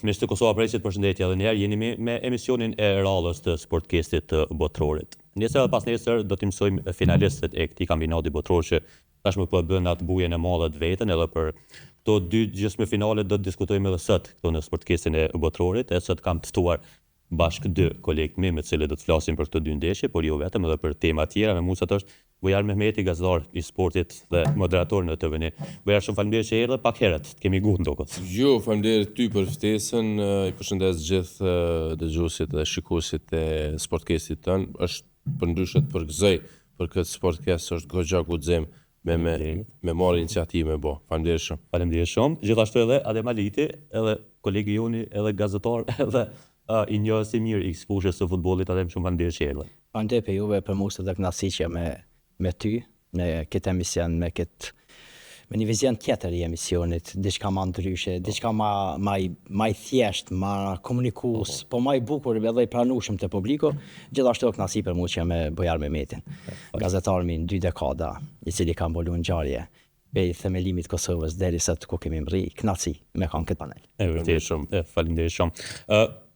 Mishtë të Kosova Presit, përshëndetje edhe njerë, jeni me emisionin e rallës të Sportcastit të botrorit. Nesër dhe pas nesër do t'i mësojmë finalistët e këtij kampionati botror që tashmë po bën atë bujen e madhe të vetën, edhe për këto dy gjysmë finale do të diskutojmë edhe sot këtu në Sportcastin e botrorit, e sot kam të ftuar bashkë dy kolegë mi me të cilët do të flasim për këto dy ndeshje, por jo vetëm edhe për tema tjera. Me mua sot është Bujar Mehmeti, gazetar i sportit dhe moderator në TVN. Bujar, shumë faleminderit që erdhe pak herët. Të kemi gjuhë ndokët. Jo, faleminderit ty për ftesën. I përshëndes gjithë dëgjuesit dhe shikuesit e Sportcastit tën. Është për ndryshe të përgëzoj për këtë Sportcast, është goxha guxim me marrë iniciativë me bë. Faleminderit shumë. Faleminderit shumë. Gjithashtu edhe Adem Aliti, edhe kolegi joni, edhe gazetar, edhe i njohës i mirë i fushës së futbollit, Adem, shumë faleminderit që erdhe. Faleminderit për juve për mua të kënaqësi që me ty, në këtë emision, me një vizion tjetër i emisionit, diçka më ndryshe, diçka më i thjesht, më komunikues, po më i bukur edhe i pranueshëm te publiku. Gjithashtu kënaqësi për mua që me Bujar Mehmetin, gazetar në 2 dekada, i cili ka mbuluar ngjarje prej themelimit të Kosovës derisa ku kemi mbërri. Kënaqësi me kanë këtë panel. Vërtet shumë. Faleminderit shumë.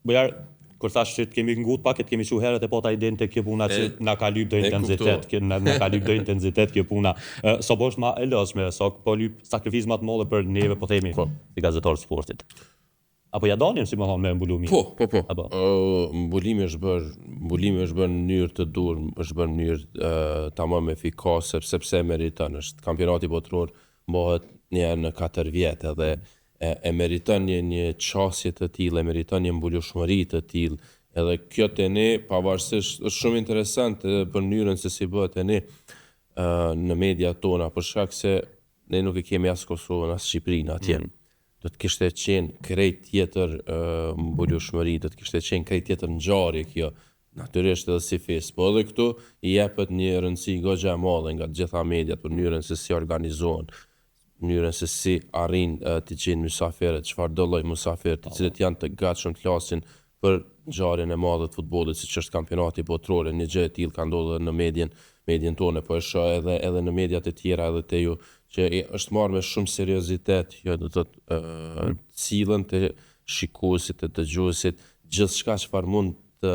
Bujar, kur thash që të kemi ngut pak, të kemi shu herët e pota idenë të kjo puna që na ka lyp do intensitet, na ka lyp do intensitet kjo puna. So bosh ma e lëshme, so po lyp sakrifizë më të mëdha për neve, po themi, si gazetar sportit. Apo ja dalim, si më thonë, me mbulumi? Po. Mbulimi është bërë në mënyrë të durë, është bërë në mënyrë tamam efikase, sepse meriton. Është kampionati botror bëhet një herë në 4 vjet edhe e meriton një qasje të tillë, e meriton një mbulueshmëri të tillë. Edhe kjo te ne, pavarësisht, është shumë interesant për mënyrën se si bëhet te ne në media tona, për shkak se ne nuk e kemi as Kosovën, as Shqipërinë atje. Do të kishte qenë krejt tjetër mbulueshmëri, do të kishte qenë krejt tjetër ngjarje kjo. Natyrisht edhe si fes, po edhe këtu i jepet një rëndësi goxha e madhe nga të gjitha mediat për mënyrën se si organizohen, mënyrën se si arrin të gjejnë mysafirët, çfarë do lloj mysafirë, të cilët janë të gatshëm të flasin për ngjarjen e madhe të futbollit, siç është kampionati botror. Një gjë e tillë ka ndodhur në medien tonë, po e shoh edhe në mediat e tjera edhe te ju, që është marrë me shumë seriozitet, jo do të thotë cilën të shikuesit, të dëgjuesit, gjithçka çfarë mund të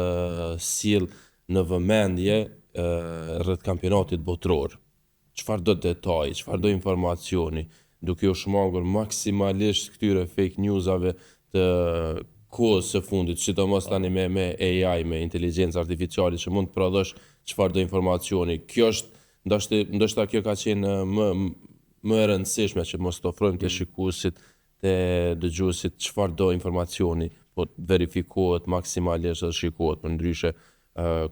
sill në vëmendje rreth kampionatit botror. Çfarë do detaj, çfarë do informacioni, duke u shmangur maksimalisht këtyre fake newsave të kohës së fundit, sidomos tani me AI, me inteligjencë artificiale që mund të prodhosh çfarë do informacioni. Kjo është ndoshta kjo ka qenë më e rëndësishme që mos të ofrojmë të shikuesit, të dëgjuesit çfarë do informacioni, po verifikohet maksimalisht dhe shikohet, për ndryshe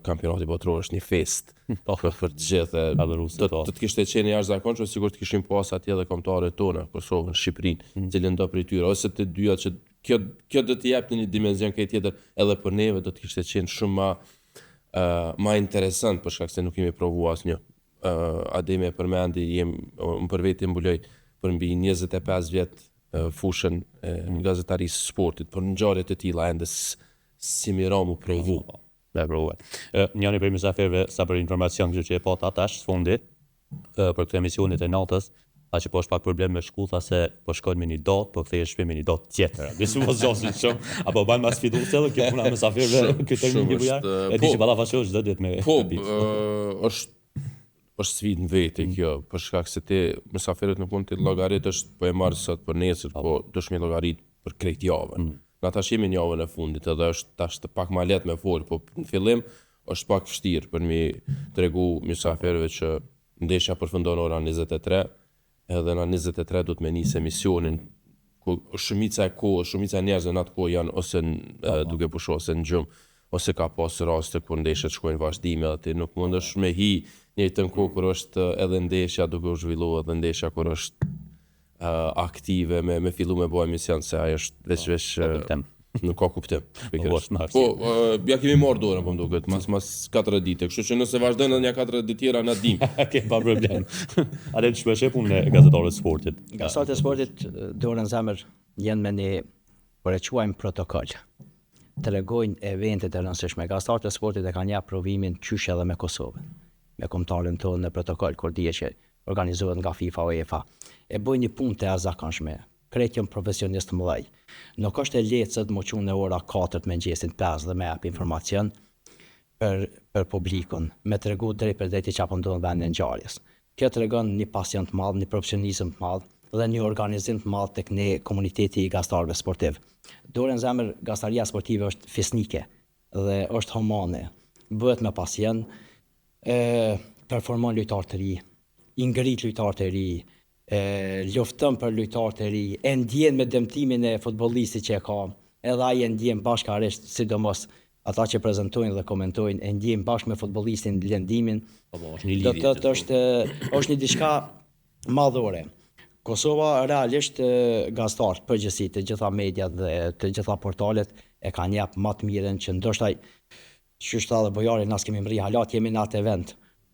kampionati botror është një fest për të gjithë. Do të kishte qenë jashtëzakonshme sikur të kishim pas atje edhe kombëtarët tona, Kosovën, Shqipërinë, cilën do prej tyre, ose të dyja që kjo do të jepte një dimension këtë tjetër edhe për neve, do të kishte qenë shumë më interesant, për shkak se nuk kemi provuar asnjë. Ademi e përmendi, unë për veti mbuloj për mbi 25 vjet fushën e gazetarisë sportit, por ngjarje të tilla ende si mira mu provu. Njëri prej mysafirëve sa për informacion që e pata tash fundi për këtë emisionit e natës, tha që po është pak problem me shku, tha se po shkojnë me një datë, po kthehej shpejt me një datë tjetër. Nëse mos zosin shumë, apo bën mas fiduese edhe kjo puna me mysafirëve këtë termin një bujar. E di që ballafaqosh çdo ditë me. Po, është sfidë në vete kjo, për shkak se ti mysafirët nuk mund të llogaritësh, po e marr sot për nesër, po dush me llogarit për krejt javën. Na tash jemi në javën e fundit, edhe është tash të pak më lehtë me fol, po në fillim është pak vështirë për mi tregu mysafirëve që ndeshja përfundon ora 23, edhe në 23 duhet me nisë emisionin, ku shumica e njerëzve në atë kohë janë ose duke pushuar ose në gjumë, ose ka pas raste kur ndeshjet shkojnë vazhdime, edhe ti nuk mundesh me hi njëjtën kohë kur është edhe ndeshja duke u zhvilluar, edhe ndeshja kur është aktive me fillu me bëj emision, se ajo është veç nuk ka kuptim. Po, ja kemi marrë dorën, po më duket, mas 4 ditë, kështu që nëse vazhdojnë edhe një 4 ditë tjera na dim. Ke pa problem. A dhe ç'më sheh punë e gazetarëve të sportit. Gazetarët e sportit dorën zemër janë me një, por e quajmë protokoll. Tregojnë eventet e rëndësishme. Gazetarët e sportit e kanë jap provimin qysh edhe me Kosovën. Me kombëtarën tonë në protokoll kur dihet që organizohet nga FIFA UEFA. E bëjnë një punë të jashtëzakonshme. krejt jam profesionist mëdhej. Nuk është e lehtë të më qunë në ora 4 të mëngjesit 5 dhe me jap informacion për publikun, me tregu drejt për drejt çfarë po ndodh në vendin e ngjarjes. Kjo tregon një pasion të madh, një profesionizëm të madh dhe një organizim të madh tek ne komuniteti i gazetarëve sportiv. Dorën zemër, gazetarëria sportive është fisnike dhe është humane. Bëhet me pasion, performon lojtarë të ri, i ngrit lojtarë të ri, lufton për lojtarë të ri, e ndjen me dëmtimin e futbollistit që e ka, edhe ai e ndjen bashkërisht, sidomos ata që prezantojnë dhe komentojnë, e ndjen bashkë me futbollistin lëndimin. Është një Do lidhje. të thotë është një diçka madhore. Kosova realisht gazetarët përgjithësi të gjitha mediat dhe të gjitha portalet e kanë jap më të mirën që ndoshta qyshta dhe bojari nas kemi mri halat jemi në atë event.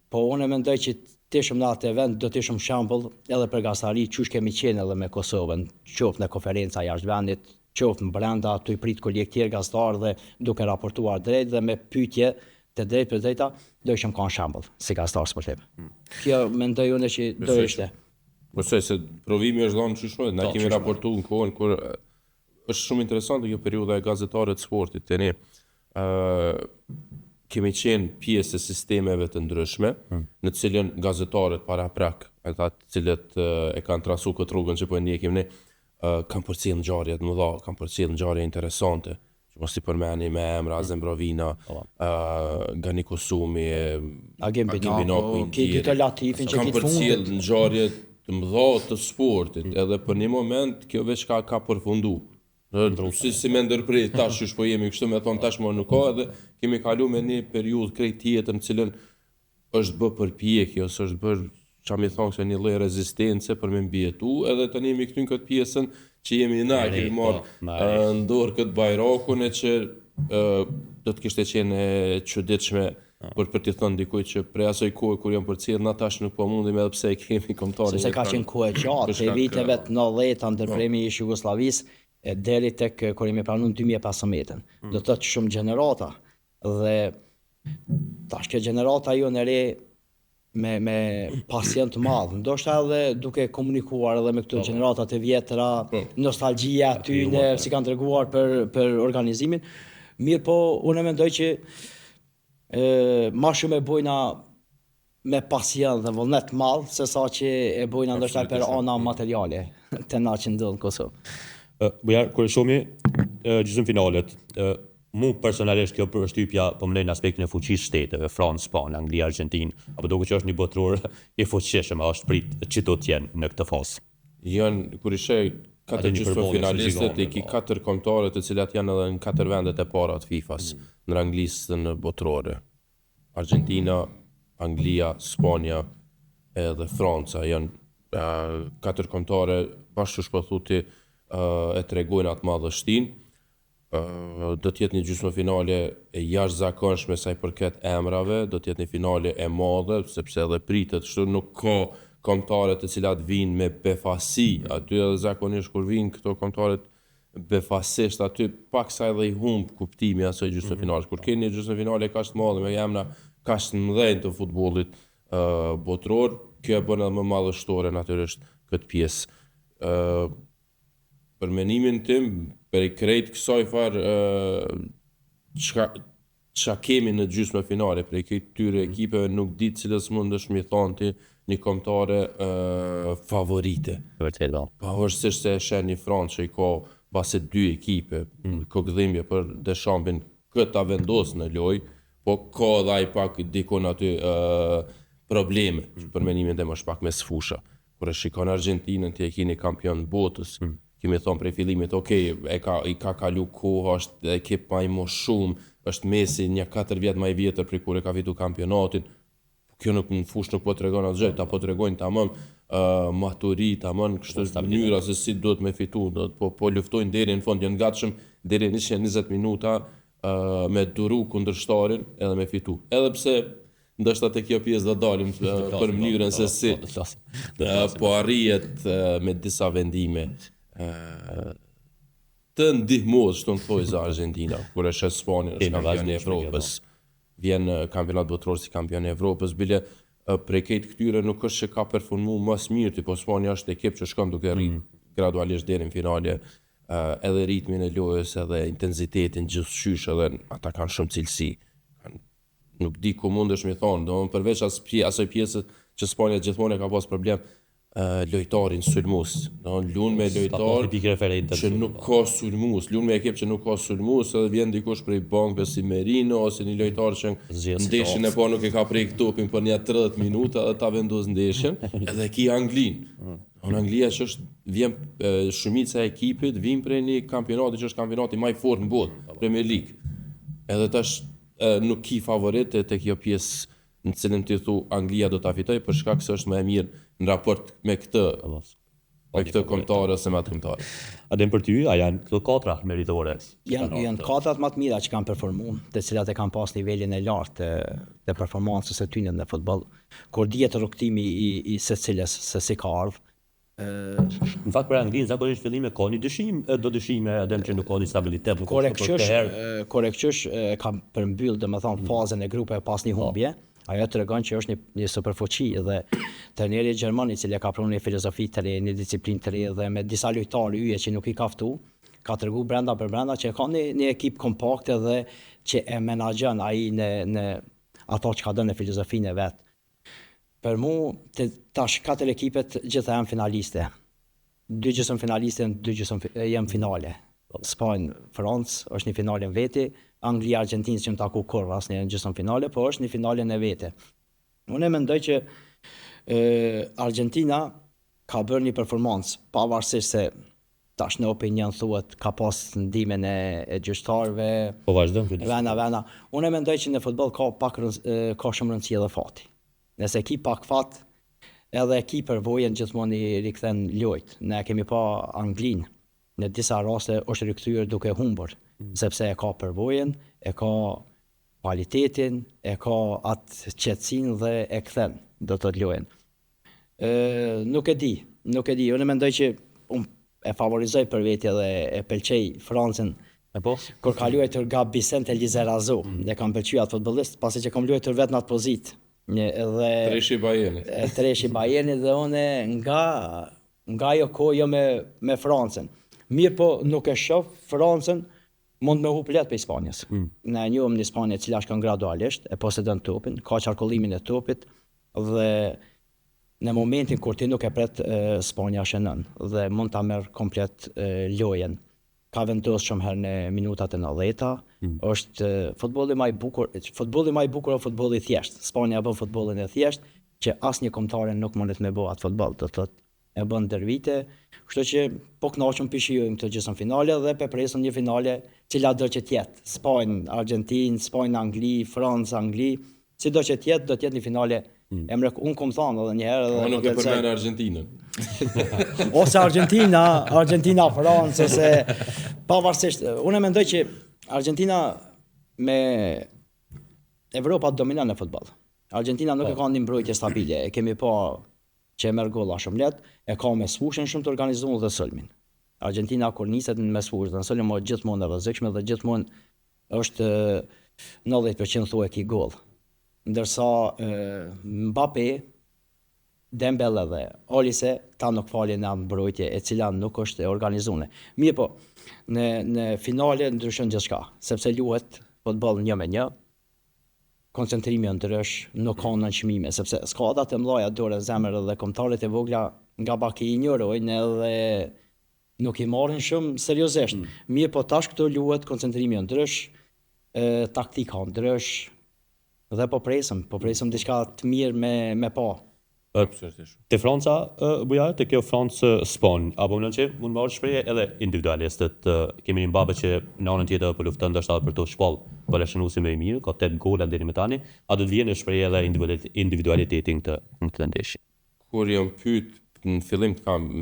Po unë mendoj që të ishim në atë event do të ishim shembull edhe për gazetari çush kemi qenë edhe me Kosovën, qoftë në konferenca jashtë vendit, qoftë në brenda tu i prit kolegë tjerë gazetarë dhe duke raportuar drejt dhe me pyetje të drejtë për drejta do ishim kanë shembull si gazetar sportiv. Kjo mendoj unë që do ishte. Besoj se provimi është dhënë çështën, ne kemi raportuar në kohën kur është shumë interesante kjo periudha e gazetarëve të sportit. Tani kemi qenë pjesë e sistemeve të ndryshme, në të cilën gazetarët para prak, ata të cilët e kanë trasu këtë rrugën që po e ndjekim ne, kanë përcjell ngjarje të mëdha, kanë përcjell ngjarje interesante. Që mos i përmeni me emra Zembrovina, Gani Kosumi, Agim Binaku, Kito Latifin që kanë kitë përcjell fundit. ngjarje të mëdha të sportit, edhe për një moment kjo veç ka përfundu. Si me ndërprit tash që po jemi kështu me thonë tash më nuk ka edhe kemi kalu me një periudhë krejt tjetër në cilën është bë përpjekje ose është bërë qa mi thonë se një lloj rezistence për me mbjetu edhe tani jemi këtu në këtë pjesën që jemi na kemi marrë ndorë këtë bajrakun e që do të kishte qenë e çuditshme për t'i thënë dikujt që prej asoj kohë kur jam përcjell na tash nuk po mundim edhe pse e kemi kombëtarin. Sepse ka qenë kohë e gjatë, e viteve të 90 ndërpremi i Jugosllavisë deri tek kur jemi pranuar 2015-ën. Do të thotë shumë gjenerata dhe tash kjo gjenerata jo në re me pasion të madh. Ndoshta edhe duke komunikuar edhe me këto gjeneratat e vjetra, nostalgjia tyne si kanë treguar për organizimin. Mirë po, unë mendoj që ma shumë e bojna me pasion dhe vullnet madh se sa që e bojna ndoshta për ana materiale të na që ndodh në Kosovë. Bujar, kur shohmi gjysmë finalet, mu personalisht kjo përshtypja po më lejnë aspektin e fuqisë shteteve, Francë, Spanjë, Angli, Argentinë, apo duket që është një botëror i fuqishëm, a është prit që do të jenë në këtë fazë. Janë kur ishte katër gjysmë finalistët e ki 4 kombëtare të cilat janë edhe në 4 vendet e para të FIFA-s në ranglistën botërore. Argentina, Anglia, Spanja edhe Franca janë 4 kombëtare bashkë shpëthuti e tregojnë atë madhështinë. Do të jetë një gjysmë finale e jashtëzakonshme sa i përket emrave, do të jetë një finale e madhe sepse edhe pritet, kështu nuk ka kombëtare të cilat vinë me befasi, aty edhe zakonisht kur vinë këto kombëtare befasisht aty paksa edhe i humb kuptimi asoj gjysmë finales. Kur keni një gjysmë finale kaq të madhe me emra kaq të mëdhenj të futbollit botëror, kjo e bën edhe më madhështore natyrisht këtë pjesë. Për menimin tim, për i krejt kësaj farë çka kemi në gjysmë finale, për i këtyre ekipeve nuk di cilës mund është mi thonë ti një kombëtare favorite. Vërtet, po. Pavarësisht se e shen një Francë që i ka base 2 ekipe, kokëdhimbje për Deschampin këta vendos në lojë, po ka dhe ai pak dikon aty probleme, për menimin tim është pak me sfusha. Kur e shikon Argentinën ti e keni kampion botës, kemi thonë prej fillimit, i ka kalu koha, është ekip më i shumë, është Messi një 4 vjet më i vjetër për kur e ka fitu kampionatin. Kjo nuk në fush nuk po tregon atë gjë, po tregojnë tamam maturi, tamam kështu mënyra se si duhet me fitu, po luftojnë deri në fund, janë gatshëm deri në 120 minuta me duru kundërshtarin edhe me fitu. Edhe pse ndoshta te kjo pjesë do dalim për mënyrën se si po arrihet me disa vendime të ndihmos, shtu në thoj za Argentina, kur e shes Spanja është kampion e Evropës, vjen kampionat botëror si kampion e Evropës, bile prej këtij këtyre nuk është që ka performu mas mirë, po Spanja është ekip që shkon duke rrit gradualisht deri në finale, edhe ritmin e lojës edhe intensitetin gjithçysh edhe ata kanë shumë cilësi. Nuk di ku mundesh mi thonë, do përveç asaj pjesë që Spanja gjithmonë ka pas problem lojtarin sulmues. Do luan me lojtar që nuk ka sulmues, luan me ekip që nuk ka sulmues, edhe vjen dikush prej bankëve si Merino ose një lojtar që ndeshjen e po nuk e ka prek topin për një 30 minuta dhe ta vendos ndeshjen, edhe ki Anglin. Në Anglia që vjen shumica e ekipit vjen prej një kampionati që është kampionati më i fortë në botë, Premier League. Edhe tash nuk ki favorit të kjo pjesë në cilën ti thu Anglia do ta fitoj për shkak se është më e mirë në raport me këtë kombëtar ose me atë kombëtar. Adem për ty, a janë këto 4 meritore? Janë 4 më të mira që kanë performuar, të cilat e kanë pas nivelin e lartë të performancës së tyre në futboll, kur dihet rrugtimi i secilës se si ka ardhur. Në fakt për Anglinë zakonisht fillime ka një dyshime Adem që nuk ka një stabilitet. Korrekçysh ka përmbyll domethënë fazën e grupeve pas një humbje. Ajo tregon që është një superfuqi dhe trajneri gjerman i cili ka pranuar një filozofi të re, një disiplinë të re dhe me disa lojtarë yje që nuk i ka ftu, ka treguar brenda për brenda që ka një ekip kompakt dhe që e menaxhon ai në ato që ka dhënë në filozofinë e vet. Për mu, tash 4 ekipet gjitha janë finaliste. 2 gjysmë finaliste, 2 gjysmë janë finale. Spanjë, Francë është një finale në veti, Anglia, Argentinë që më taku kur asnjë në gjysmë finale, po është një finale në vete. Unë mendoj që Argentina ka bërë një performancë, pavarësisht se tash në opinion thuhet ka pas ndihmën e gjyqtarëve. Po vazhdon. Vena. Unë mendoj që në futboll ka shumë rëndësi edhe fati. Nëse ki pak fat, edhe ki përvojën gjithmonë i rikthen lojt. Ne kemi pa Anglinë, në disa raste është rikthyer duke humbur, sepse e ka përvojën, e ka kualitetin, e ka atë qetësinë dhe e kthen do të lojën. Nuk e di. Unë mendoj që unë e favorizoj për veti dhe e pëlqej Francën. Kur ka luajtur nga Vicente Lizarazu, dhe kam pëlqyer atë futbollist, pasi që kam luajtur vetë në atë pozitë. Treshi Bayernit dhe unë nga ajo kohë me Francën. Mirë po nuk e shoh Francën mund me hup lehtë për Spanjës. Ne njohim një Spanjë e cila shkon gradualisht, e posedon topin, ka qarkullimin e topit dhe në momentin kur ti nuk e pret Spanja shënon dhe mund ta merr komplet lojën. Ka vendosur shumë herë në minutat e 90-ta. Është futbolli më i bukur, o futbolli i thjeshtë. Spanja bën futbollin e thjeshtë që asnjë kombëtare nuk mundet me bëu atë futboll, do thotë e bën ndër vite. Kështu që po kënaqem pishijojmë këtë gjysmë finale dhe pe presim një finale cila do që të jetë. Spanjë, Argentinë, Spanjë, Angli, Francë, Angli, sido që të jetë, do të jetë një finale. Unë kom thonë edhe një herë edhe nuk e përmend Argentinën. Ose Argentina, Francë, ose pavarësisht, unë mendoj që Argentina me Evropa dominon në futboll. Argentina nuk e ka një mbrojtje stabile, e kemi pa që e merr golla shumë lehtë, e ka me sfushën shumë të organizuar dhe sulmin. Argentina kur niset në mesfushë, në sulm është gjithmonë e rrezikshme dhe gjithmonë është 90% thuaj ki goll. Ndërsa Mbappé, Dembele dhe Olise ta nuk falin në mbrojtje e cila nuk është e organizuar. Mirë po, në finale ndryshon gjithçka, sepse luhet futboll 1-1. Koncentrimi ndrysh, nuk ka nënçmime, sepse skadat e mëdha dorë zemër dhe kombëtarët e vogla nga baki i injorojnë edhe nuk i marrin shumë seriozisht. Mirë po tash këtu luhet koncentrimi ndrysh, taktika ndrysh dhe po presim diçka të mirë me pa. Te Franca, buja, te kjo Francë-Spanjë, apo në që mund marrë shpreje edhe individualistët, kemi një Mbappé që në anën tjetër për luftën ndoshta për të shpall për shënuesin më i mirë, ka 8 gola deri më tani, a do të vjen në shprehje edhe individualitetin këtë ndeshje. Kur jam pyet në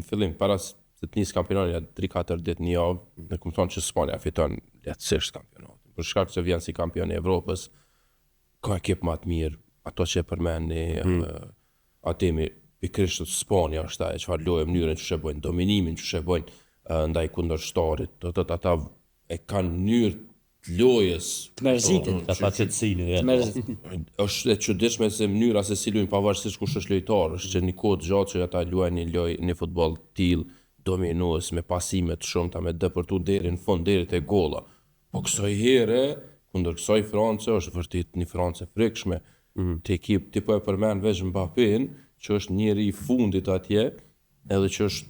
fillim para se të nis kampionati 3-4 ditë një javë, ne kam thonë që Spanja fiton lehtësisht kampionatin. Për shkak se vjen si kampion i Evropës, ka ekip më të mirë, ato që përmendni atemi pikërisht Spanja është ajo çfarë lojë mënyrën që bojnë, dominimin që bojnë ndaj kundërshtarit. Do të thotë ata e kanë mënyrë të lojës të mërzitin, ta facetësinë. Është e çuditshme se mënyra se si luajnë pavarësisht kush është lojtar, është që një kohë gjatë që ata luajnë një futboll të tillë, dominues me pasime të shumta, me dëpërtu deri në fund, deri te golla. Po kësaj here, kundër kësaj France është vërtet një Francë e frikshme. Të ekip ti po e përmend veç Mbappén, që është njeri i fundit atje, edhe që është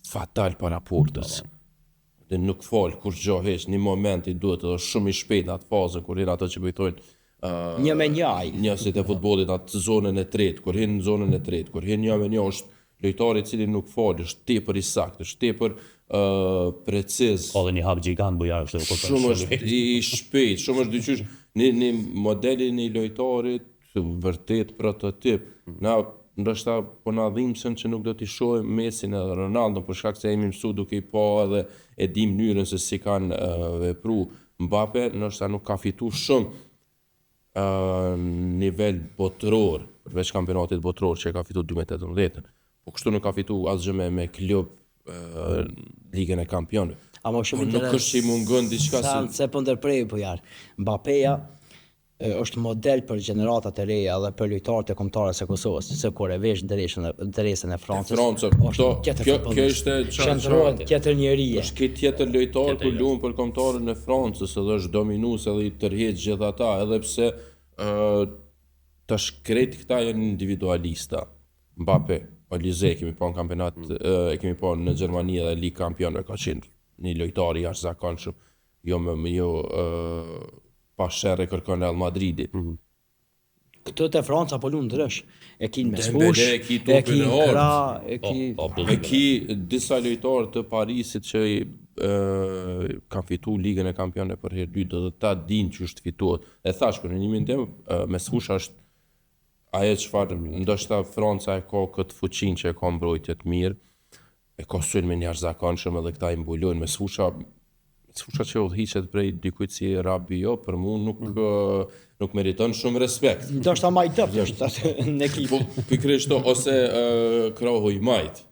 fatal para portës. Dhe nuk fal kur gjë heq, një moment i duhet edhe shumë i shpejt në atë fazën kur hin ato që bëjtojnë Një me një aj. njerëzit e futbollit atë zonën e tretë, kur hin në zonën e tretë, kur hin një me një është lojtari i cili nuk fal, është tepër i saktë, është tepër preciz. Ka dhe një hap gjigant bujar kështu kur Shumë është i shpejt, shumë është dyqysh një modelin e lojtarit vërtet prototip. Na ndoshta po na dhimbsen që nuk do t'i shohim Messin edhe Ronaldo për shkak se jemi mësu duke i pa edhe e dim mënyrën se si kanë vepru. Mbappe ndoshta nuk ka fitu shumë nivel botëror, përveç kampionatit botëror që e ka fitu 2018. Po kështu nuk ka fitu asgjë me klub Ligën e Kampionëve. Ama shumë Nuk është që i mungon diçka se po ndërprej bujar. Mbappeja është model për gjeneratat e reja dhe për lojtarët e kombëtarës së Kosovës, se kur e vesh ndëresën e Francës. Kjo ishte qendrohet tjetër njerëje. Është këtë tjetër lojtar kur luan për kombëtarën e Francës, edhe është dominues edhe i tërheq gjithë ata, edhe pse tash krejt këta janë individualista. Mbappé, Olise kemi pa në kampionat, e kemi pa në Gjermani edhe Ligë Kampionëve ka qenë një lojtar i jashtëzakonshëm, jo pa sherrë kërkon Real Madridi. Këto te Franca po luan ndrysh. E kin me Dembele, spush, e ki e topin kin e kra, ortë. E ki disa lojtarë të Parisit që kanë fitu Ligën e Kampionëve për herë dytë dhe ta dinë që është fituar. E thash për një mendim me sfusha është ajo çfarë ndoshta Franca e ka këtë fuqinë që e ka mbrojtje të mirë, e ka sulm me jashtëzakonshëm edhe këta i mbulojnë me sfusha që udhëhiqet prej dikujt si Rabiot, për mua nuk meriton shumë respekt. ndoshta më i dobët është në ekip. Po pikërisht ose Kroho i majt.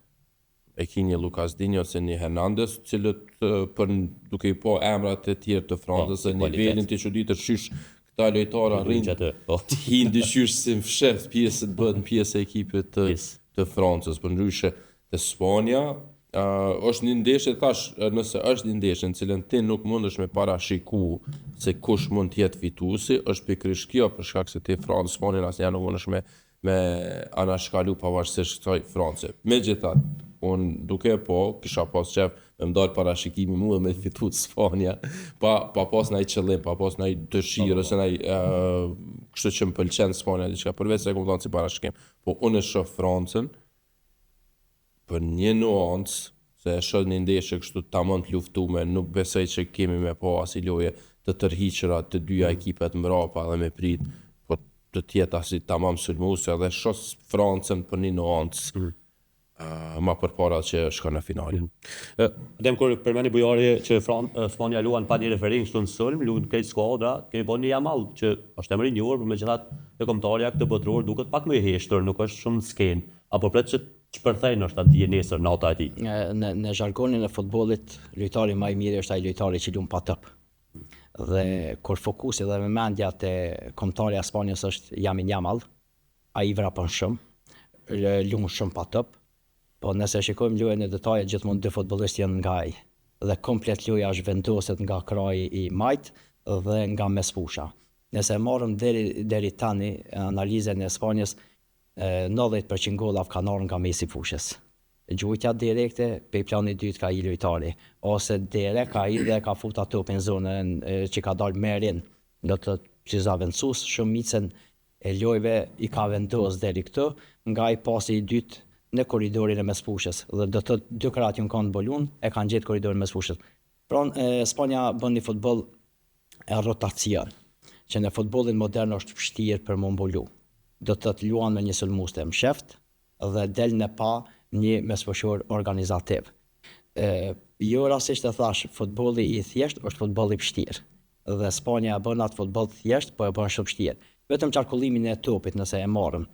E ki një Lucas Digne ose një Hernandez, cilët për duke i po emrat e tjerë të Francës, e nivelin të çuditë shysh këta lojtarë arrin të hinë dyshysh si në fshet pjesë të bëhet në pjesë e ekipit të Francës. Për ndryshe të Spanja, është një ndeshje, thash, nëse është një ndeshje në cilën ti nuk mundesh me parashiku se kush mund të jetë fituesi, është pikërisht kjo për shkak se ti Francë, Spanjën asnjëherë nuk mundesh me anashkalu pavarësisht kësaj France. Megjithatë, unë duke kisha pas qef me më dalë parashikimi mua me fitu Spanja, pa pas ndaj qëllim, pa pas ndaj dëshirë, ose ndaj kështu që më pëlqen Spanja diçka, përveç se e kom thënë si parashikim. Po unë e shoh Francën për një nuancë, se e shoh një ndeshje kështu tamam të luftuar, nuk besoj që kemi me pa asnjë lojë të tërhiqura të dyja ekipet mbrapa dhe me prit, po të tjetë asi tamam sulmuese dhe shoh Francën për një nuancë ma përpara që shkon në finale. Dem kur përmeni bujari që Spanja luan pa një refering kështu në sulm, luan krejt skuadra, kemi bën një Yamal që është emri i njohur, por megjithatë te kombëtarja këtë botëror duket pak më i heshtër, nuk është shumë sken, apo pret që çpërthej ndoshta dije nesër nata e tij. Në jargonin e futbollit, lojtari më i mirë është ai lojtari që luan pa top. Dhe kur fokusi dhe mendja te kombëtarja e Spanjës është Yamal, ai vrapon shumë, luan shumë pa top. Po nëse shikojmë lojën e detajet, gjithmonë dy futbollistë janë nga ai. Dhe komplet loja është vendoset nga kraji i majt dhe nga mespusha. Nëse marrëm deri tani analizën e Spanjës, 90% gollave kanë ardhur nga mesi fushës. Gjujtja direkte pe plani i dytë ka i lojtari, ose direkt ka i dhe ka futa topin zonën që ka dalë merin. Do të që vendosur shumicën e lojëve i ka vendosur deri këtu, nga i pasi i dytë në korridorin e mesfushës dhe do të dy krahat që kanë bolun e kanë gjetë korridorin e mesfushës. Pra Spanja bën një futboll e rotacion, që në futbollin modern është vështirë për më mbulu. Do të luan me një sulmues të msheft dhe del në pa një mesfushor organizativ. Jo rastisht e thash, futbolli i thjesht është futbolli i vështirë. Dhe Spanja bën atë futboll thjesht, po e bën shumë vështirë. Vetëm qarkullimin e topit nëse e marrëm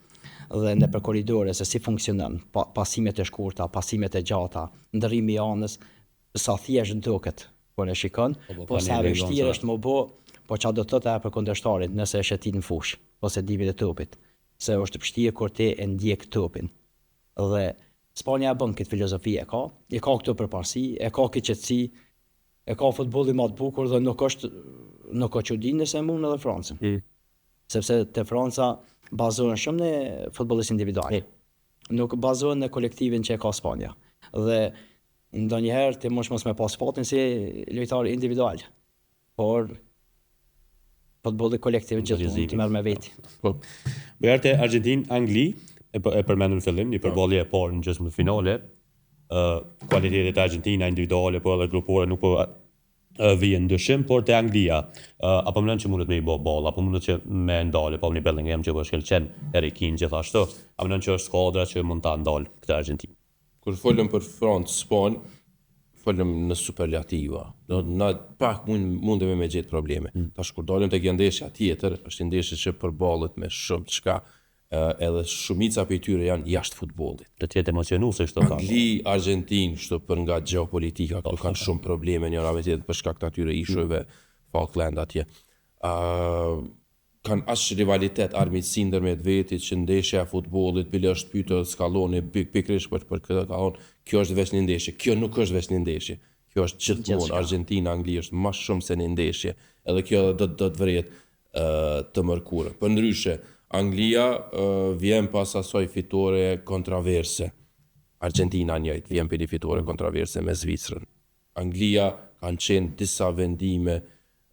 dhe në për korridore se si funksionon, pasimet e shkurta, pasimet e gjata, ndërrimi i anës, sa thjesht duket kur e shikon, po sa vështirë është më bë, po çfarë do të thotë për kundërshtarin nëse është shëtit në fushë ose dimit e topit, se është vështirë kur ti e ndjek topin. Dhe Spanja e bën këtë filozofi e ka këtë përparësi, e ka këtë qetësi, e ka futbolli më të bukur dhe nuk ka çudi nëse mund edhe Francën. Sepse te Franca bazohen shumë në futbollist individual. Nuk bazohen në kolektivin që e ka Spanja. Dhe ndonjëherë ti mos me pas fatin si lojtar individual, por futbolli kolektiv gjithmonë të merr me veti. Bëjarte Argentinë-Angli, e përmendur në fillim, një përballje e parë në gjysmëfinale. Kualitetet e Argentina individuale po edhe grupore nuk po vjen ndryshim, por te Anglia, apo mendon që mundet me i bë ball, apo mundet që me ndalë, po një Bellingham që po shkëlqen, Harry Kane gjithashtu, a mendon që është skuadra që mund ta ndalë këtë Argentinë? Kur folëm për Francë, Spanjë, folëm në superlativa. Na pak mundemi me gjetë probleme. Tash kur dalim tek ndeshja tjetër, është ndeshje që përballet me shumë çka, edhe shumica prej tyre janë jashtë futbollit. Do të jetë emocionuese kështu ka. Angli, Argentinë, kështu për nga gjeopolitika, këtu kanë shumë probleme njëra me tjetrën për shkak të atyre ishujve Falkland atje. Kanë as rivalitet, armiqësi ndërmjet vetit që ndeshja e futbollit bile është pyetur skalloni pikërisht për këtë kallon. Kjo është vetëm një ndeshje, kjo nuk është vetëm një ndeshje. Kjo është gjithmonë Argentina, Angli është më shumë se një ndeshje. Edhe kjo do të vret të mërkurën. Përndryshe, Anglia vjen pas asaj fitore kontroverse. Argentina njëjtë vjen për një fitore kontroverse me Zvicrën. Anglia kanë qenë disa vendime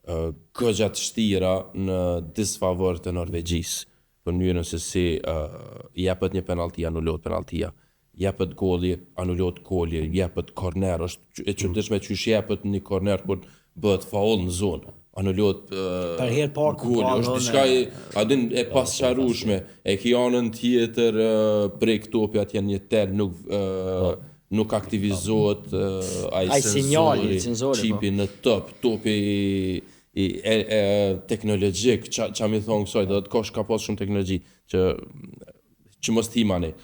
goxha të vështira në disfavor të Norvegjisë. Për mënyrën se si jepet një penallti, anulohet penalltia. Jepet golli, anulohet golli, jepet korner, është e çuditshme çysh jepet një korner kur bëhet faull në zonë. Anulohet për herë parë golli, është diçka e pasqarueshme. E ki anën tjetër prek topi atje një tel nuk aktivizohet ai sinjali, qipi në top, topi teknologjik, që mi thonë kësoj, dhe të kosh ka pas shumë teknologji që mos t'imani.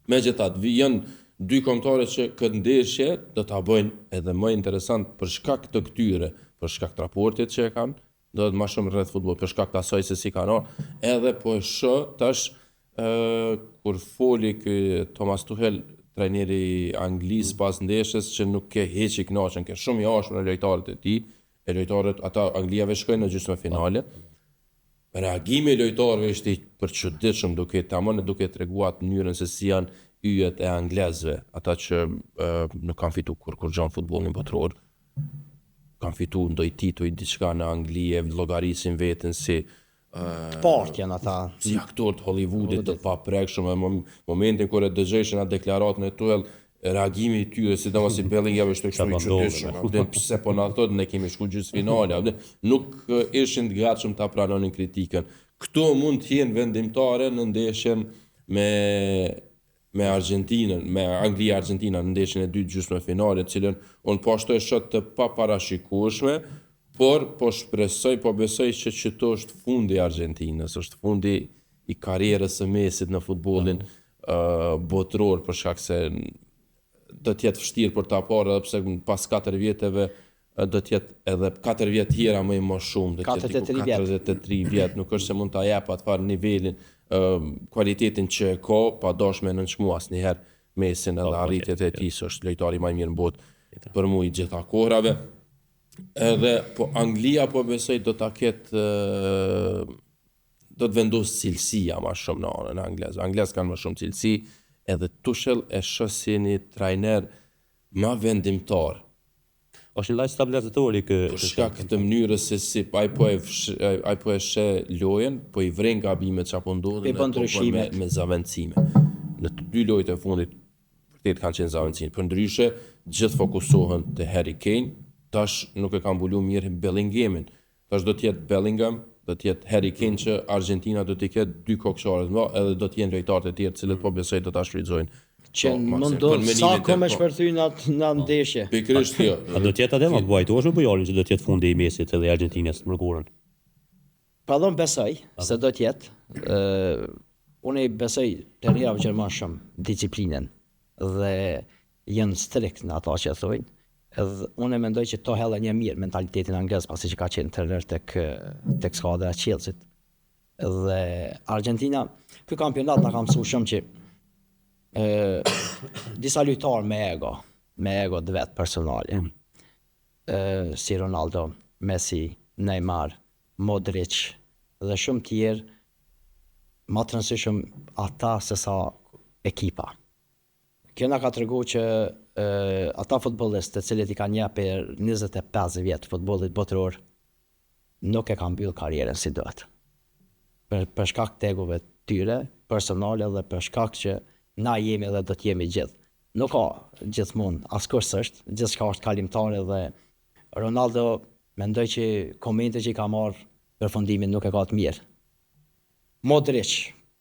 Me gjithat, janë dy kombëtare që këtë ndeshje do t'a bëjnë edhe më interesant për shkak të këtyre, për shkak të raportit që e kanë, do të më shumë rreth futboll, për shkak të asaj se si kanë ardhur, edhe po e shoh tash kur foli ky Thomas Tuchel, trajneri Anglisë pas ndeshjes që nuk ke hiç i kënaqur, ke shumë i ashpër në lojtarët e tij. E lojtarët ata Anglijave shkojnë në gjysmëfinale. Reagimi i lojtarëve ishte i përçuditshëm, duke treguar mënyrën se si janë yjet e anglezëve, ata që nuk kanë fitu kur gjanë futbollin botror. Kanë fitu ndoj tituj diçka në Angli, e llogarisin veten si të partë janë ata. Si aktor të Hollywoodit të paprekshëm, momentin kur e dëgjojshin atë deklaratën e Tuchel, reagimi i tyre, sidomos si Bellingham është kështu i çuditshëm. Pse po na thotë ne kemi shku gjysmëfinale, nuk ishin të gatshëm ta pranonin kritikën. Këto mund të jenë vendimtare në ndeshjen me Argentinën, me Angli-Argentina në ndeshjen e dytë gjysmëfinale, të cilën unë po ashtoj shot të paparashikueshme, por po shpresoj, po besoj që çto është fundi i Argentinës, është fundi i karrierës së Mesit në futbollin botror, për shkak se do të jetë vështirë për ta parë, edhe pse pas 4 vjeteve do të jetë edhe 4 vjet tjera më shumë, do të jetë 43 vjet, nuk është se mund ta jap atë farë nivelin, kualitetin që e ka, pa dashme nënçmu asnjëherë Mesin edhe arritjet e tij, është lojtari më i mirë në botë për mua i gjitha kohrave. Edhe po Anglia po besoj do ta ketë do të vendosë cilësia më shumë në anën angleze. Anglezët kanë më shumë cilësi, edhe Tuchel e shoh si një trajner më vendimtar. Është një lloj stabilizatori Për shkak të mënyrës se si ai po e sheh lojën, po i vren gabimet çapo ndodhin me zaventësime. Në të dy lojët e fundit vërtet kanë qenë zaventësime. Përndryshe, gjithë fokusohen te Harry Kane, tash nuk e kanë mbuluar mirë Bellinghamin. Tash do të jetë Bellingham, do të jetë Harry Kane që Argentina do të ketë dy kokëshorë më, edhe do të jenë lojtarët e tjerë të cilët po besoj do ta shfrytëzojnë. Që mundon sa me shpërthy në ndeshje. Pikërisht kjo. A do të jetë atë më vajtuosh me Bujalin që do të jetë fundi i Mesit edhe Argentinës në mërkurën? Pra besoj se do të jetë. Unë besoj të rrjave që më shumë disiplinën dhe janë strikt në ato që thojnë. Edhe unë mendoj që to hella një mirë mentalitetin anglez pasi që ka qenë trajner tek skuadra e Chelsea. Dhe Argentina, ky kampionat na ka mësuar shumë që disa lojtarë me ego të vetë personale, si Ronaldo, Messi, Neymar, Modric dhe shumë tjerë, ma të rëndësishëm ata se sa ekipa. Kjo na ka tregu që ata futbollistë të cilët i kanë jep për 25 vjet futbollit botror nuk e kanë mbyll karrierën si duhet. Për shkak të egove tyre personale dhe për shkak që na jemi dhe do të jemi gjithë. Nuk ka gjithmonë, askush s'është, gjithçka është kalimtare dhe Ronaldo mendoj që komente që i ka marrë përfundimin nuk e ka të mirë. Modric,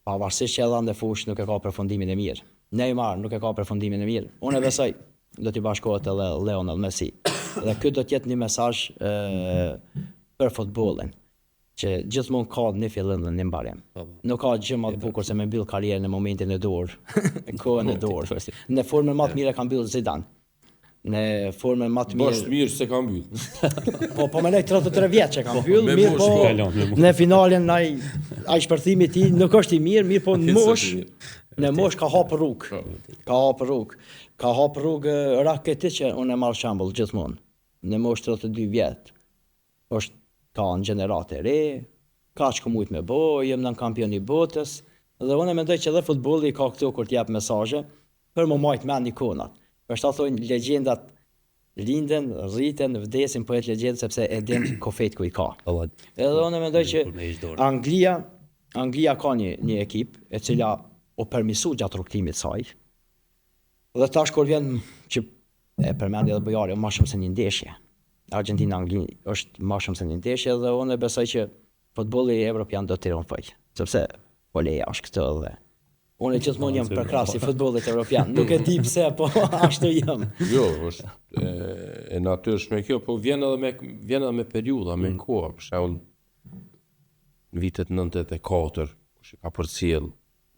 pavarësisht që e dhanë në fushë, nuk e ka përfundimin e mirë. Neymar nuk e ka përfundimin e mirë. Unë e besoj do t'i bashkohet edhe Lionel Messi. Dhe ky do të jetë një mesazh për futbollin, që gjithmonë ka një fillim dhe një mbarim. Nuk ka gjë më të bukur se me mbyll karrierën në momentin e dur, kohën e dur. Në formën më të mirë e ka mbyll Zidane. Në formën më të mirë. Bashkë mirë se ka mbyll. Po më lej 33 vjeç që ka mbyll, mirë po në finalen ai shpërthimi i tij nuk është i mirë po në mosh ka hapur rrugë. Ka hapur rrugë Rakitic që unë e marr shembull gjithmonë. Në mosh 32 vjet. Është ka në gjenerate re, ka që mujt me bo, jem në kampion i botës, dhe unë mendoj që dhe futbolli ka këtu kur t'jap mesazhe për më majt mend ikonat. Për shta thonë legjendat linden, rriten, vdesin, po jetë legjendë sepse e din kofet ku i ka. Edhe unë mendoj që Anglia ka një ekip e cila o permisu gjatë rrugtimit saj. Dhe tash kur vjen që e përmendi edhe Bojari, ma shumë se një ndeshje. Argentina-Angli është ma shumë se një ndeshje dhe unë besoj që futbolli evropian do të triumfoj, sepse voleja është këtë dhe unë gjithmonë jam përkrahas i futbollit evropian. Nuk e di pse, po ashtu jam. Jo, është e natyrshme kjo, po vjen edhe me periudha, me kohë. Për shembull, në vitet 94, që ka përcjell,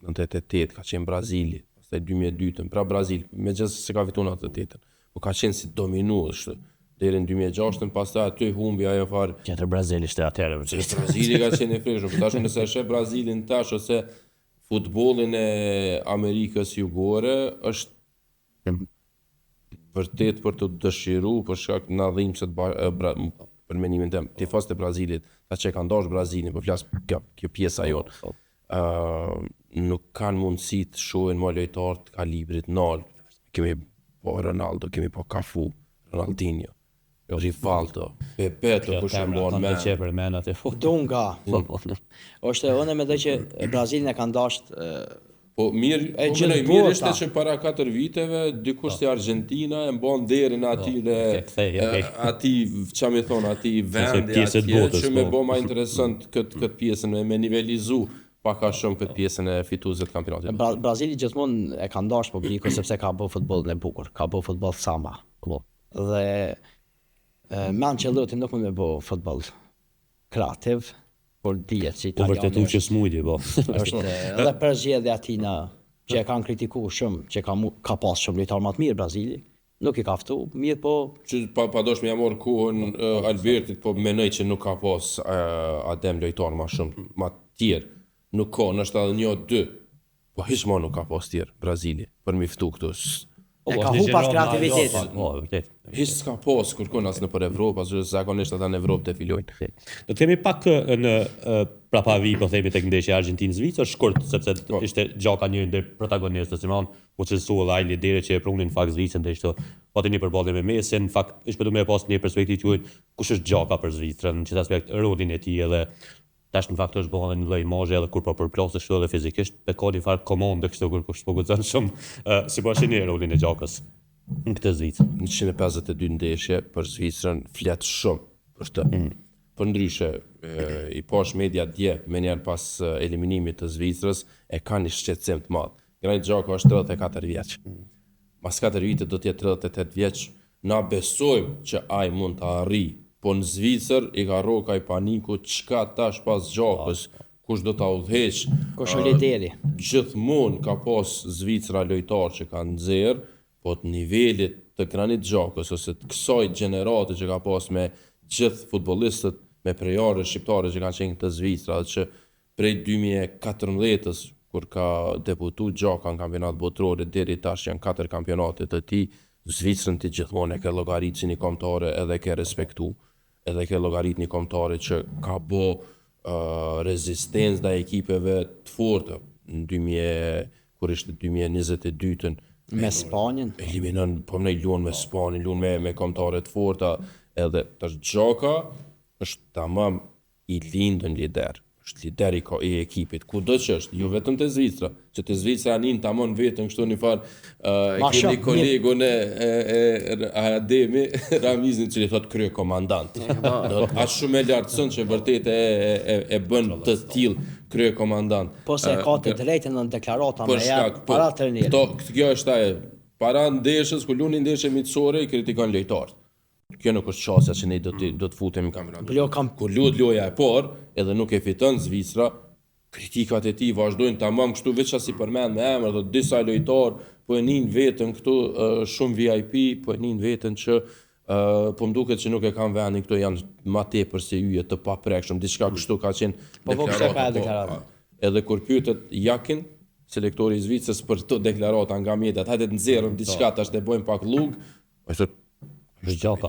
98 ka qenë Brazili, pastaj 2002 pra Brazil, megjithëse se ka fituar atë tetën, po ka qenë si dominues deri në 2006, pastaj aty humbi ajo fare. Tjetër Brazili ishte atëherë. Brazili ka qenë i frikshëm, por tash nëse e sheh Brazilin tash ose futbollin e Amerikës Jugore është vërtet për të dëshiruar, për shkak na dhimbse për mendimin tim, tifozët e Brazilit, ata që kanë dashur Brazilin, po flas kjo pjesa jonë. Nuk kanë mundësi të shohin më lojtar të kalibrit nal. Kemi po Ronaldo, kemi po Cafu, Ronaldinho, Rivaldo, Bebeto për shembull me Dunga. Ose unë mendoj që Brazilin e kanë dashur po mirë ishte që para 4 viteve dikush si Argentina e mban derën aty dhe aty çfarë më thon aty vendi që më bë më interesant këtë pjesën me nivelizu pak a shumë këtë pjesën e fituesve të kampionatit. Brazili gjithmonë e ka dashur publiku sepse ka bërë futbollin e bukur, ka bërë futboll samba. Dhe Ancelotti nuk mund me bë futboll kreativ, por dihet si italianë. Po vërtetu që smujti, po. Është edhe përzgjedhja atina që e kanë kritikuar shumë, që ka pas shumë lojtar më të mirë Brazili, nuk i ka ftu, mirë po që padosh më marr kohën Albertit, po mendoj që nuk ka pas adem lojtar më shumë, më të tjerë. Nuk ka, nështë edhe 1-2, po hiç më nuk ka pas tjerë Brazili për mi ftu këtu. E ka hupas kreativitetin. Hiç s'ka pas kërkon as nëpër Evropë, as zakonisht ata në Evropë defilojnë. Do të themi pak në prapavi, po themi tek ndeshja Argentinë-Zvicër, shkurt sepse ishte gjaka një ndër protagonistët, Simon, u çelësua ai lideri që e prunin në fakt Zvicrën dhe ishte pati një përballje me Messi, në fakt ishte më pas një perspektivë quajt kush është gjaka për Zvicrën, në çdo aspekt rodin e tij edhe tash në fakt është bërë një lloj imazhi edhe kur po përplasësh kështu edhe fizikisht pe ka një farë komandë kështu kur kush po guxon shumë si po shihni rolin e gjakës në këtë Zvicër. 152 ndeshje për Zvicrën flet shumë për këtë. Për ndryshe i pash media dje me njerë pas eliminimit të Zvicrës e ka një shqetësim të madh. Granit Xhaka është 34 vjeç. Mas 4 vite do të jetë 38 vjeç. Na besojmë që ai mund të arrijë. Po në Zvicër i ka roka i paniku çka tash pas Xhakës, kush do ta udhëheq. Kush është lideri? Gjithmonë ka pas Zvicra lojtar që kanë nxjerr, po të nivelit të Granit Xhakës ose të kësaj gjenerate që ka pas me gjithë futbollistët me prejare shqiptare që kanë qenë të Zvicra, që prej 2014-ës kur ka debutu Gjaka në kampionat botërore, deri tash janë 4 kampionate të tij, Zvicrën ti gjithmonë e ke llogarit si një kombëtare edhe ke respektu, edhe ke llogarit një kombëtare që ka bo rezistencë ndaj ekipeve të forta. Në 2022-ën Me Spanjën. eliminon, po më luan me Spanjën, luan me kombëtare të forta, edhe tash Gjaka është tamam i lindën lider. Është lider i ekipit, kudo që është, jo vetëm te Zvicra, që te Zvicra nin tamam vetëm kështu një farë e keni kolegun e Ademi Ramizin që i thot krye komandant. Aq shumë e lartëson që vërtet e bën të tillë krye komandant. Po se ka të drejtën në deklarata me jap para trajnerit. Kjo është ajo. Para ndeshjes, kur luani ndeshje miqësore, i kritikon lojtarët. Kjo nuk është çësia që ne do të futemi në kampionat. Kur luhet loja e parë, edhe nuk e fiton Zvicra, kritikat e tij vazhdojnë tamam kështu veç as i përmend me emër, do disa lojtarë po e nin veten këtu shumë VIP, po e nin veten që po mduket që nuk e kanë vendin këto janë më tepër se yje të paprekshëm, diçka kështu ka qenë deklarata. Edhe kur pyetet Jakin, selektori i Zvicrës për këto deklarata nga mjetet, hajde të nxjerrëm diçka tash të bëjmë pak lug, ai thotë është Gjaka.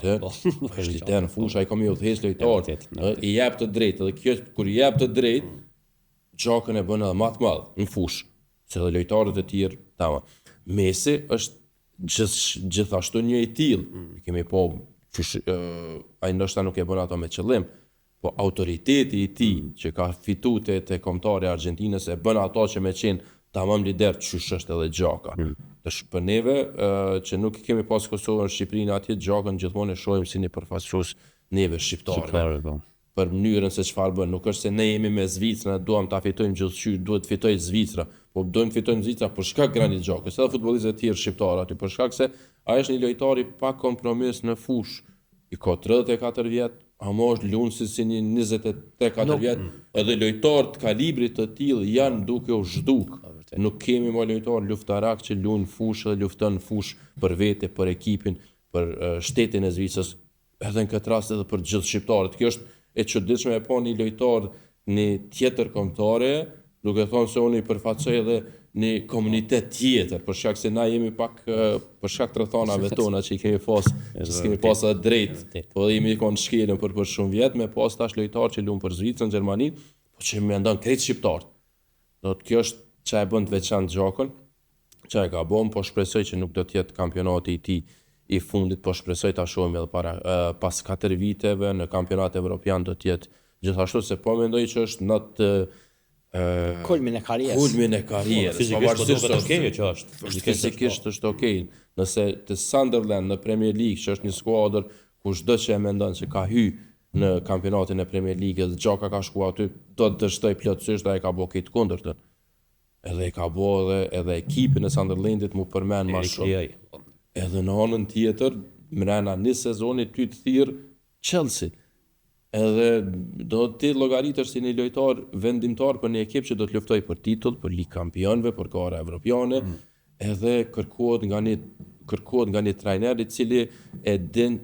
Është lider në fushë, ai ka më udhëheq lojtar. I jep të drejtë, edhe kjo kur i jep të drejtë, Gjakën e bën edhe më të madh në fushë, se edhe lojtarët e tjerë, tamam. Messi është gjithashtu një i tillë. Kemi po ai ndoshta nuk e bën ato me qëllim, po autoriteti i tij që ka fituar te kombëtari i Argjentinës e bën ato që me qenë tamam lider çysh është edhe Gjaka. Tash për neve që nuk i kemi pas Kosovën në Shqipërinë atje Gjakën gjithmonë e shohim si një përfaqësues neve shqiptarëve. Për mënyrën se çfarë bën, nuk është se ne jemi me Zvicrën, duam ta fitojmë gjithçka, duhet të fitojë Zvicra, po duam të fitojmë Zvicra për shkak Granit Gjakës, edhe futbollistët e tjerë shqiptarë aty, për shkak se ai është një lojtar i pa kompromis në fushë. I ka 34 vjet, ama është lunë si një 23-4 vjet, edhe lojtarë të kalibrit të tillë janë duke u zhduk. Nuk kemi më lojtar luftarak që luajnë fushë dhe lufton fushë për vete, për ekipin, për shtetin e Zvicrës, edhe në këtë rast edhe për gjithë shqiptarët. Kjo është e çuditshme e pa një lojtar në tjetër kombëtare, duke thonë se unë i përfaqësoj edhe një komunitet tjetër, për shkak se na jemi pak për shkak të rrethanave tona që i kemi pas, që s'kemi pas edhe drejt, po jemi kon shkelën për shumë vjet me pas tash lojtar që luajnë për Zvicrën, Gjermani, po që mendon krejt shqiptar. Do të kjo është që e bën të veçantë Gjakën, që e ka bën, po shpresoj që nuk do të jetë kampionati i tij i fundit, po shpresoj ta shohim edhe pas 4 viteve në kampionat evropian do të jetë gjithashtu, se po mendoj që është në të kulmin e karrierës. Kulmin e karrierës. Fizikisht po okej që është. Fizikisht është okej. Nëse të Sunderland në Premier League, që është një skuadër ku çdo që e mendon se ka hyrë në kampionatin e Premier League dhe Gjaka ka shkuar aty, do të dështoj plotësisht ai ka bëu këtë kundërtën. Edhe i ka bëu edhe ekipin e Sunderlandit mu përmend më shumë. Edhe në anën tjetër, mrena një sezoni ty të thirr Chelsea. Edhe do të llogaritesh si një lojtar vendimtar për një ekip që do të luftojë për titull, për Ligë Kampionëve, për gara evropiane, edhe kërkohet nga një trajner i cili e din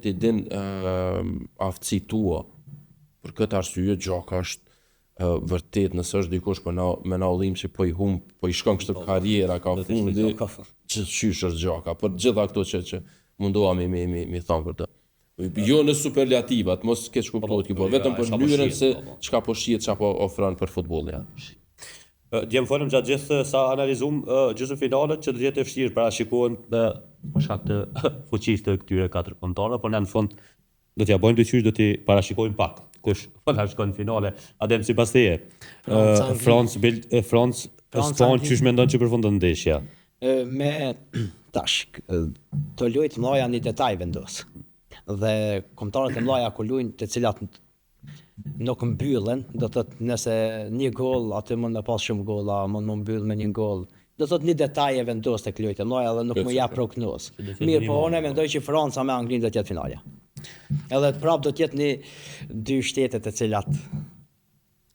aftësi tua. Për këtë arsye Gjaka është vërtet nëse është dikush me na ullim që po i shkon kështu karriera ka fundi, qysh është Gjaka, për gjitha këto që mundoha mi thonë për të. Jo në superlativat, mos keq kuptohet kjo, vetëm për mënyrën se çka po shihet, çka po ofron për futbollin. Djem folëm gjatë gjithë sa analizum gjithë finalet që do të jetë e vështirë parashikohen për shkak të fuqisë të këtyre 4 kombëtarëve, por në fund do t'ja bëjmë dyqysh, do t'i parashikojmë pak. Kush po ta shkon në finale? Adem sipas teje. France Spanjë çish mendon që përfundon ndeshja? Me tash të luajt mëdha një detaj vendos. Dhe kombëtarët e mëdha ku luajnë të cilat nuk mbyllen, do të thotë nëse një gol aty mund të pas shumë golla, mund të mbyll me një gol. Do të thotë një detaj e vendos tek luajt e mëdha dhe nuk më jap prognozë. Mirë, po unë mendoj që Franca me Anglinë do të jetë finalja. Edhe prapë do të jetë dy shtete të cilat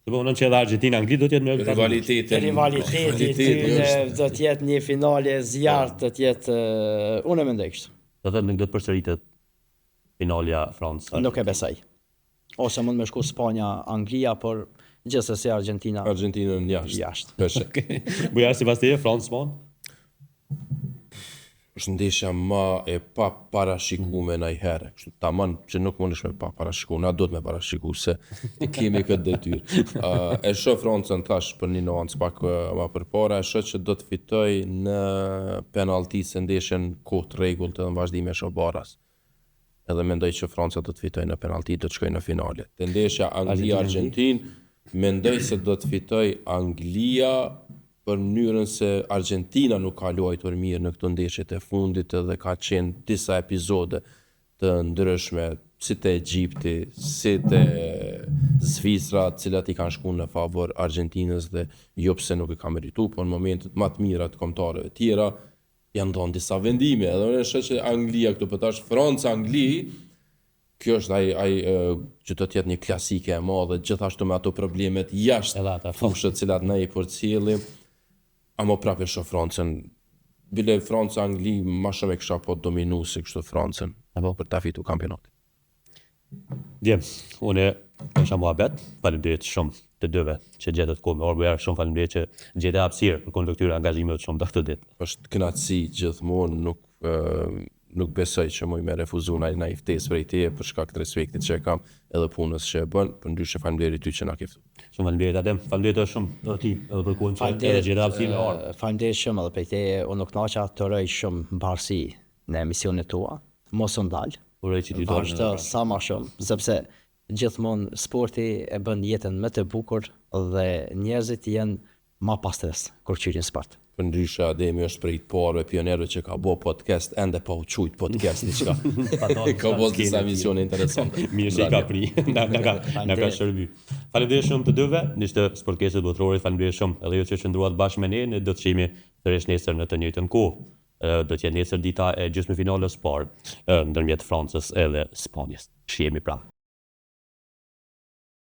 Po unë që edhe Argentina Angli do të jetë në rivaliteti do të jetë një finale zjarrt, do të jetë unë mendoj kështu. Do të nuk do të përsëritet finalja Franca. Nuk e besoj. Ose mund me shku Spanja, Anglia, por Gjithsesi Argentina Argentinën jashtë. jashtë. Peshe. Bujar si pas teje, Francë-Span? është ndeshja ma e pa parashikume najherë. Kështu tamam që nuk mundesh me pa parashiku, na do të me parashiku se kemi këtë detyrë. E shoh Francën tash për një nuancë pak ma përpara, e shoh që do të fitoj në penallti se ndeshjen kohë të rregullt edhe në vazhdim e shoh baras. Edhe mendoj që Franca do të fitoj në penallti, do të shkojë në finale. Te ndeshja Anglia-Argentinë, mendoj se do të fitoj Anglia për mënyrën se Argentina nuk ka luajtur mirë në këto ndeshjet e fundit edhe ka qenë disa epizode të ndryshme si te Egjipti, si te Zvicra, të cilat i kanë shkuar në favor Argentinës dhe jo pse nuk e ka merituar, por në momentet më të mira të kombëtarëve të tjera janë dhënë disa vendime. Edhe unë shoh që Anglia këtu po tash Franca-Angli, kjo është ai që do të jetë një klasike e madhe, gjithashtu me ato problemet jashtë fushës të cilat ne i përcjellim. Amo prapë shoh Francën. Bile Franca-Angli ma shumë e kisha po dominu se kështu Francën për ta fituar kampionatin. Djem, unë isha muhabet, faleminderit shumë të dyve që gjetët kohë me orë, shumë faleminderit që gjetë hapësirë për këtyre angazhimeve shumë të këtë ditë. Është kënaqësi gjithmonë, nuk besoj që muj me refuzu na i ftesë prej teje për shkak të respektit që e kam edhe punës që e bën, për ndryshe faleminderit ty që na ke ftuar. Shumë faleminderit Adem, faleminderit shumë edhe ti edhe për kohën që edhe gjetë hapësirë me orë. Faleminderit shumë edhe prej teje, unë nuk naqa të rëj shumë mbarësi në emisionet tua, mos u ndal. Uroj që ti do Vazhdo sa më shumë, sepse gjithmonë sporti e bën jetën më të bukur dhe njerëzit janë më pa stres kur qyrin sport. Për ndryshe Ademi është prej të parëve pionerëve që ka bo podcast ende pa u qujt podcast diçka. Ka bo disa emisione interesante. Mirë që i ka pri, na ka shërby. Faleminderit shumë të dyve, ishte Sportkesit Botrorit, faleminderit shumë edhe ju që qëndruat bashkë me ne do të shihemi sërish nesër në të njëjtën kohë. Do të jetë nesër dita e gjysmëfinales parë ndërmjet Francës edhe Spanjës. Shihemi pra.